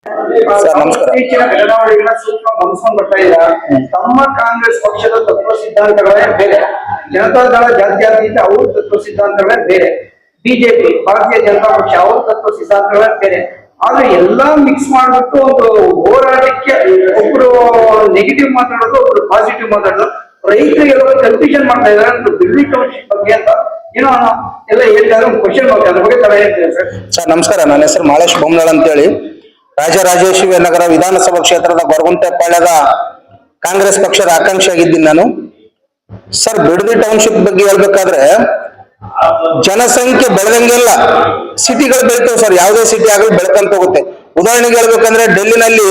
Sir ನಮಸ್ಕಾರ. ಇತ್ತೀಚಿನ ಬೆಳವಣಿಗೆಗಳ ಸೂಕ್ಷ್ಮ ಗಮನಿಸಿಕೊಂಡು ಬರ್ತಾ ಇದ್ದಾರೆ. ತಮ್ಮ ಕಾಂಗ್ರೆಸ್ ಪಕ್ಷದ ತತ್ವ ಸಿದ್ಧಾಂತಗಳೇ ಬೇರೆ, ಜನತಾದಳ ಜಾತ್ಯತೀತ ಅವ್ರ ತತ್ವ ಸಿದ್ಧಾಂತಗಳೇ ಬೇರೆ, ಬಿಜೆಪಿ ಭಾರತೀಯ ಜನತಾ ಪಕ್ಷ ಅವ್ರ ತತ್ವ ಸಿದ್ಧಾಂತಗಳೇ ಬೇರೆ. ಆದ್ರೆ ಎಲ್ಲಾ ಮಿಕ್ಸ್ ಮಾಡ್ಬಿಟ್ಟು ಒಂದು ಹೋರಾಟಕ್ಕೆ ಒಬ್ರು ನೆಗೆಟಿವ್ ಮಾತಾಡೋದು, ಒಬ್ರು ಪಾಸಿಟಿವ್ ಮಾತಾಡೋದು, ರೈತರಿಗೆ ಕನ್ಫ್ಯೂಷನ್ ಮಾಡ್ತಾ ಇದ್ದಾರೆ. ಬಿಲ್ಡಿ ಟೌನ್ಶಿಪ್ ಬಗ್ಗೆ ಅಂತ ಏನೋ ಎಲ್ಲ ಹೇಳ್ತಾರೆ, ಒಂದು ಕ್ವಶನ್ ಬಗ್ಗೆ ಅದ್ರ ಬಗ್ಗೆ ತರ ಹೇಳ್ತೀವಿ ಸರ್. ಸರ್ ನಮಸ್ಕಾರ. ನನ್ನ ಹೆಸರು ಮಾಳೇಶ್ ಬೊಮ್ಮನಾಳ್ ಅಂತೇಳಿ, ರಾಜರಾಜೇಶ್ವರಿ ನಗರ ವಿಧಾನಸಭಾ ಕ್ಷೇತ್ರದ ಗೊರಗುಂಟೆಪಾಳ್ಯದ ಕಾಂಗ್ರೆಸ್ ಪಕ್ಷದ ಆಕಾಂಕ್ಷಿ ಆಗಿದ್ದೀನಿ ನಾನು. ಸರ್, ಬಿಡದಿ ಟೌನ್ಶಿಪ್ ಬಗ್ಗೆ ಹೇಳ್ಬೇಕಾದ್ರೆ ಜನಸಂಖ್ಯೆ ಬೆಳೆದಂಗೆಲ್ಲ ಸಿಟಿಗಳು ಬೆಳಿತಾವೆ ಸರ್. ಯಾವುದೇ ಸಿಟಿ ಆಗಲಿ ಬೆಳ್ಕೊಂತ ಹೋಗುತ್ತೆ. ಉದಾಹರಣೆಗೆ ಹೇಳ್ಬೇಕಂದ್ರೆ ಡೆಲ್ಲಿನಲ್ಲಿ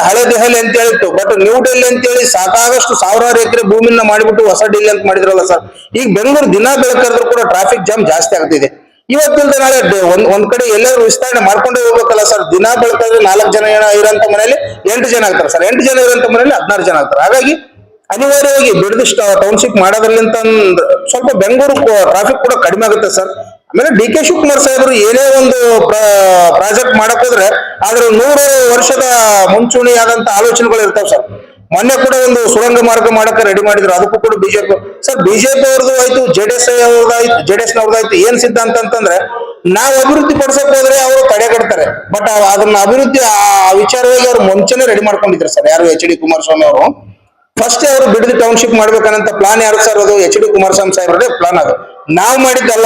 ಹಳೆ ದೆಹಲಿ ಅಂತ ಹೇಳಿತ್ತು, ಬಟ್ ನ್ಯೂ ಡೆಲ್ಲಿ ಅಂತೇಳಿ ಸಾಕಾಗಷ್ಟು ಸಾವಿರಾರು ಎಕರೆ ಭೂಮಿನ ಮಾಡಿಬಿಟ್ಟು ಹೊಸ ಡೆಲ್ಲಿ ಅಂತ ಮಾಡಿದ್ರಲ್ಲ ಸರ್. ಈಗ ಬೆಂಗಳೂರು ದಿನ ಬೆಳಕಂದ್ರೂ ಕೂಡ ಟ್ರಾಫಿಕ್ ಜಾಮ್ ಜಾಸ್ತಿ ಆಗ್ತಿದೆ. ಇವತ್ತಿಲ್ದ ನಾಳೆ ಒಂದ್ ಕಡೆ ಎಲ್ಲರೂ ವಿಸ್ತರಣೆ ಮಾಡ್ಕೊಂಡೇ ಹೋಗ್ಬೇಕಲ್ಲ ಸರ್. ದಿನ ಬೆಳಕಾದ್ರೆ 4 ಜನ ಇರೋಂಥ ಮನೆಯಲ್ಲಿ 8 ಜನ ಆಗ್ತಾರೆ ಸರ್. 8 ಜನ ಇರೋಂಥ ಮನೆಯಲ್ಲಿ 16 ಜನ ಆಗ್ತಾರೆ. ಹಾಗಾಗಿ ಅನಿವಾರ್ಯವಾಗಿ ಬಿಡದಿ ಟೌನ್ಶಿಪ್ ಮಾಡೋದ್ರಲ್ಲಿಂತ ಸ್ವಲ್ಪ ಬೆಂಗಳೂರು ಟ್ರಾಫಿಕ್ ಕೂಡ ಕಡಿಮೆ ಆಗುತ್ತೆ ಸರ್. ಆಮೇಲೆ ಡಿ.ಕೆ. ಶಿವಕುಮಾರ್ ಸಾಹೇಬರು ಏನೇ ಒಂದು ಪ್ರಾಜೆಕ್ಟ್ ಮಾಡಕ್ ಹೋದ್ರೆ ಆದ್ರೆ 100 ವರ್ಷದ ಮುಂಚೂಣಿಯಾದಂತ ಆಲೋಚನೆಗಳು ಇರ್ತಾವ ಸರ್. ಮೊನ್ನೆ ಕೂಡ ಒಂದು ಸುರಂಗ ಮಾರ್ಗ ಮಾಡಕ್ಕೆ ರೆಡಿ ಮಾಡಿದ್ರು, ಅದಕ್ಕೂ ಕೂಡ ಬಿಜೆಪಿ ಸರ್, ಬಿಜೆಪಿ ಅವ್ರದ್ದು ಆಯ್ತು, ಜೆಡಿಎಸ್ ನವ್ರದಾಯ್ತು. ಏನ್ ಸಿದ್ಧಾಂತ ಅಂತಂದ್ರೆ, ನಾವು ಅಭಿವೃದ್ಧಿ ಪಡಿಸಕ್ ಹೋದ್ರೆ ಅವರು ತಡೆಗಟ್ತಾರೆ. ಬಟ್ ಅದನ್ನ ಅಭಿವೃದ್ಧಿ ಆ ವಿಚಾರವಾಗಿ ಅವ್ರು ಮುಂಚೆನೆ ರೆಡಿ ಮಾಡ್ಕೊಂಡಿದ್ರು ಸರ್. ಯಾರು H.D. ಕುಮಾರಸ್ವಾಮಿ ಅವರು ಫಸ್ಟ್ ಅವರು ಬಿಡದಿ ಟೌನ್ಶಿಪ್ ಮಾಡ್ಬೇಕನ್ನಂತ ಪ್ಲಾನ್ ಯಾರು ಸರ್? ಅದು H.D. ಕುಮಾರಸ್ವಾಮಿ ಸಾಹೇಬ್ರದೇ ಪ್ಲಾನ್. ಅದು ನಾವು ಮಾಡಿದ್ದಲ್ಲ.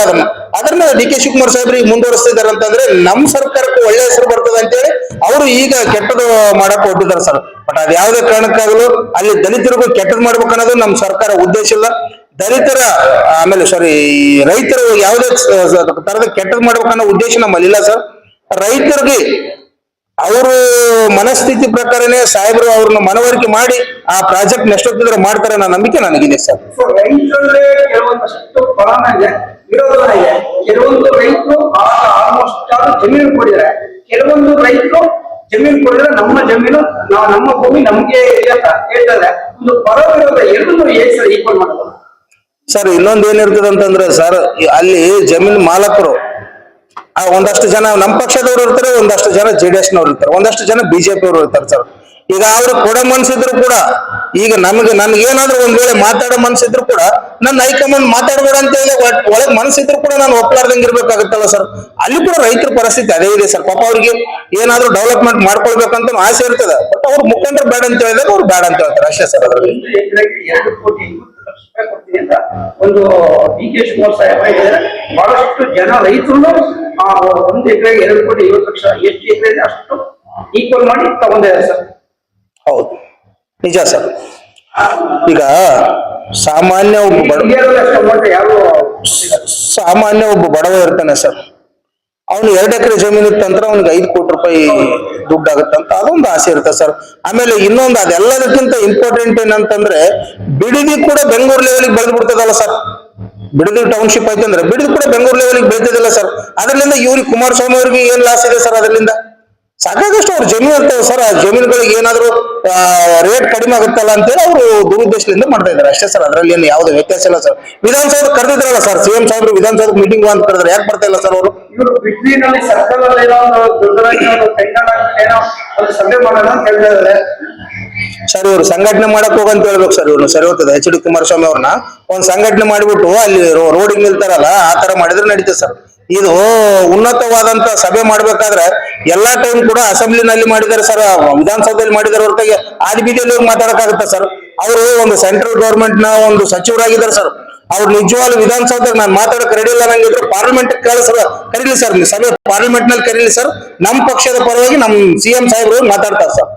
ಅದನ್ನ ಡಿ.ಕೆ. ಶಿವಕುಮಾರ್ ಸಾಹೇಬ್ರಿಗೆ ಮುಂದುವರಿಸ್ತಿದ್ದಾರೆ ಅಂತಂದ್ರೆ ನಮ್ಮ ಸರ್ಕಾರಕ್ಕೆ ಒಳ್ಳೆ ಹೆಸರು ಬರ್ತದೆ ಅಂತೇಳಿ ಅವರು ಈಗ ಕೆಟ್ಟದ್ದು ಮಾಡಕ್ ಹೊರಟಿದ್ದಾರೆ ಸರ್. ಬಟ್ ಅದ್ ಯಾವುದೇ ಕಾರಣಕ್ಕಾಗಲು ಅಲ್ಲಿ ದಲಿತರಿಗೂ ಕೆಟ್ಟದ್ ಮಾಡ್ಬೇಕನ್ನೋದು ನಮ್ಮ ಸರ್ಕಾರ ಉದ್ದೇಶ ಇಲ್ಲ. ದಲಿತರ ಆಮೇಲೆ ರೈತರು ಯಾವುದೇ ತರದ ಕೆಟ್ಟದ್ ಮಾಡ್ಬೇಕನ್ನೋ ಉದ್ದೇಶ ನಮ್ಮಲ್ಲಿ ಇಲ್ಲ ಸರ್. ರೈತರಿಗೆ ಅವರು ಮನಸ್ಥಿತಿ ಪ್ರಕಾರನೇ ಸಾಹೇಬರು ಅವ್ರನ್ನ ಮನವರಿಕೆ ಮಾಡಿ ಆ ಪ್ರಾಜೆಕ್ಟ್ ಎಷ್ಟೊತ್ತಿದ್ರೆ ಮಾಡ್ತಾರೆ ಅನ್ನೋ ನಂಬಿಕೆ ನನಗಿದೆ ಸರ್. ರೈತರಲ್ಲೇ ಕೆಲವೊಂದಷ್ಟು ಫಲಾನ ಇದೆ, ವಿರೋಧನ ಇದೆ. ಕೆಲವೊಂದು ರೈತರು ಆಲ್ಮೋಸ್ಟ್ ಜಮೀನು ಕೊಡಿದ್ದಾರೆ, ಕೆಲವೊಂದು ರೈತರು ಜಮೀನು ಕೊಡಿದ್ರೆ ನಮ್ಮ ಜಮೀನು ನಮ್ಮ ಭೂಮಿ ನಮ್ಗೆ ಅಂತ ಹೇಳ್ತಾರೆ. ಒಂದು ಪರ ವಿರೋಧ ಎರಡನ್ನೂ ಹೇಗೆ ಸರ್ ಈಕ್ವಲ್ ಮಾಡೋದು? ಸರ್, ಇನ್ನೊಂದು ಏನಿರ್ತದೆ ಅಂತಂದ್ರೆ ಸರ್, ಅಲ್ಲಿ ಜಮೀನು ಮಾಲಕರು ಒಂದಷ್ಟು ಜನ ನಮ್ಮ ಪಕ್ಷದವ್ರು ಇರ್ತಾರೆ, ಒಂದಷ್ಟು ಜನ JDS ನವ್ರು ಇರ್ತಾರೆ, ಒಂದಷ್ಟು ಜನ ಬಿಜೆಪಿ ಅವರು ಇರ್ತಾರೆ ಸರ್. ಈಗ ಅವ್ರು ಕೊಡೋ ಮನ್ಸಿದ್ರು ಕೂಡ, ಈಗ ನನ್ಗೇನಾದ್ರೂ ಒಂದ್ ವೇಳೆ ಮಾತಾಡೋ ಮನ್ಸಿದ್ರು ಕೂಡ ನನ್ನ ಹೈಕಮಾಂಡ್ ಮಾತಾಡ್ಬೇಡ ಅಂತ ಹೇಳಿ ಒಳಗ್ ಮನ್ಸಿದ್ರು ಕೂಡ ನಾನು ಒಪ್ಲಾರ್ದಂಗೆ ಇರ್ಬೇಕಾಗುತ್ತಲ್ಲ ಸರ್. ಅಲ್ಲಿ ಕೂಡ ರೈತರ ಪರಿಸ್ಥಿತಿ ಅದೇ ಇದೆ ಸರ್. ಪಾಪ ಅವ್ರಿಗೆ ಏನಾದ್ರೂ ಡೆವಲಪ್ಮೆಂಟ್ ಮಾಡ್ಕೊಳ್ಬೇಕಂತ ಆಸೆ ಇರ್ತದೆ. ಬಟ್ ಅವ್ರು ಮುಖಂಡರು ಬೇಡ ಅಂತ ಹೇಳಿದಾಗ ಅವ್ರು ಬೇಡ ಅಂತ ಹೇಳ್ತಾರೆ ಅಷ್ಟೇ ಸರ್. ಅದ್ರಲ್ಲಿ 2 ಕೋಟಿ ಕೊಡ್ತೀನಿ ಅಂತ ಒಂದು ಡಿ.ಕೆ. ಶಿವಕುಮಾರ್ ಸಾಹೇಬ ಹೇಳಿದ್ರೆ, ಬಹಳಷ್ಟು ಜನ ರೈತರು 1 ಎಕರೆಗೆ 2 ಕೋಟಿ 50 ಲಕ್ಷ ಎಷ್ಟು ಎಕರೆ ಇದೆ ಅಷ್ಟು ಈಕ್ವಲ್ ಮಾಡಿ ತಗೊಂಡಿದ್ದಾರೆ ಸರ್. ಹೌದು, ನಿಜ ಸರ್. ಈಗ ಸಾಮಾನ್ಯ ಒಬ್ಬ ಬಡವ ಇರ್ತಾನೆ ಸರ್, ಅವ್ನು 2 ಎಕರೆ ಜಮೀನು ಇತ್ತಂದ್ರೆ ಅವ್ನಿಗೆ 5 ಕೋಟಿ ರೂಪಾಯಿ ದುಡ್ಡು ಆಗುತ್ತಂತ ಅದೊಂದು ಆಸೆ ಇರುತ್ತೆ ಸರ್. ಆಮೇಲೆ ಇನ್ನೊಂದು ಅದೆಲ್ಲದಕ್ಕಿಂತ ಇಂಪಾರ್ಟೆಂಟ್ ಏನಂತಂದ್ರೆ, ಬಿಡದಿ ಕೂಡ ಬೆಂಗಳೂರು ಲೆವೆಲ್ಗೆ ಬೆಳೆದು ಬಿಡ್ತದಲ್ಲ ಸರ್. ಬಿಡದಿ ಟೌನ್ಶಿಪ್ ಆಯ್ತು ಅಂದ್ರೆ ಬಿಡದಿ ಕೂಡ ಬೆಂಗಳೂರು ಲೆವೆಲ್ಗೆ ಬೆಳೆದಿಲ್ಲ ಸರ್. ಅದರಿಂದ ಇವ್ರಿಗೆ ಕುಮಾರಸ್ವಾಮಿ ಅವ್ರಿಗೆ ಏನ್ ಲಾಸ್ ಇದೆ ಸರ್? ಅದರಿಂದ ಸಾಕಾಗಷ್ಟು ಅವ್ರ ಜಮೀನು ಇರ್ತವೆ ಸರ್. ಆ ಜಮೀನುಗಳಿಗೆ ಏನಾದ್ರು ರೇಟ್ ಕಡಿಮೆ ಆಗುತ್ತಲ್ಲ ಅಂತೇಳಿ ಅವರು ದುರುದ್ದೇಶದಿಂದ ಮಾಡ್ತಾ ಇದ್ದಾರೆ ಅಷ್ಟೇ ಸರ್. ಅದರಲ್ಲಿ ಏನು ಯಾವುದೇ ವ್ಯತ್ಯಾಸ ಇಲ್ಲ ಸರ್. ವಿಧಾನಸೌಧ ಕರೆದಿದ್ರಲ್ಲ ಸರ್, CM ಸಾಹೇಬ್ರು ವಿಧಾನಸೌಧ ಮೀಟಿಂಗ್ ಅಂತ ಕರೆದ್ರೆ ಯಾಕೆ ಬರ್ತಾ ಇಲ್ಲ ಸರ್ ಅವರು? ಇವರು ಬಿಡ್ಲಿನಲ್ಲಿ ಸರ್ಕಲ್ ಏನೋ ಒಂದು ಸಭೆ ಮಾಡೋಣ ಅಂತ ಹೇಳ್ತಾ ಇದ್ದಾರೆ ಸರ್. ಇವ್ರು ಸಂಘಟನೆ ಮಾಡಕ್ ಹೋಗಂತ ಹೇಳ್ಬೇಕು ಸರ್. ಇವ್ರು ಸರಿ ಹೋಗ್ತದೆ. H.D. ಕುಮಾರಸ್ವಾಮಿ ಅವ್ರನ್ನ ಒಂದ್ ಸಂಘಟನೆ ಮಾಡಿಬಿಟ್ಟು ಅಲ್ಲಿ ರೋಡಿಗೆ ನಿಲ್ತಾರಲ್ಲ, ಆ ತರ ಮಾಡಿದ್ರೆ ನಡೀತದೆ ಸರ್. ಇದು ಉನ್ನತವಾದಂತ ಸಭೆ ಮಾಡ್ಬೇಕಾದ್ರೆ ಎಲ್ಲಾ ಟೈಮ್ ಕೂಡ ಅಸೆಂಬ್ಲಿನಲ್ಲಿ ಮಾಡಿದಾರೆ ಸರ್, ವಿಧಾನಸೌಧದಲ್ಲಿ ಮಾಡಿದಾರೆ ಹೊರತಾಗಿ ಆದಿ ಬೀದಿಯಲ್ಲಿ ಮಾತಾಡಕ್ಕಾಗುತ್ತೆ ಸರ್? ಅವರು ಒಂದು ಸೆಂಟ್ರಲ್ ಗವರ್ಮೆಂಟ್ ನ ಒಂದು ಸಚಿವರಾಗಿದ್ದಾರೆ ಸರ್. ಅವ್ರು ನಿಜವಾಗ್ಲೂ ವಿಧಾನಸೌಧಕ್ಕೆ ನಾನು ಮಾತಾಡಕ್ ರೆಡಿ ಇಲ್ಲ ನಂಗಿದ್ರೆ ಪಾರ್ಲಿಮೆಂಟ್ ಕರೀಲಿ ಸರ್, ಸಭೆ ಪಾರ್ಲಿಮೆಂಟ್ ನಲ್ಲಿ ಕರೀಲಿ ಸರ್. ನಮ್ಮ ಪಕ್ಷದ ಪರವಾಗಿ ನಮ್ CM ಸಾಹೇಬ್ರು ಮಾತಾಡ್ತಾರೆ ಸರ್.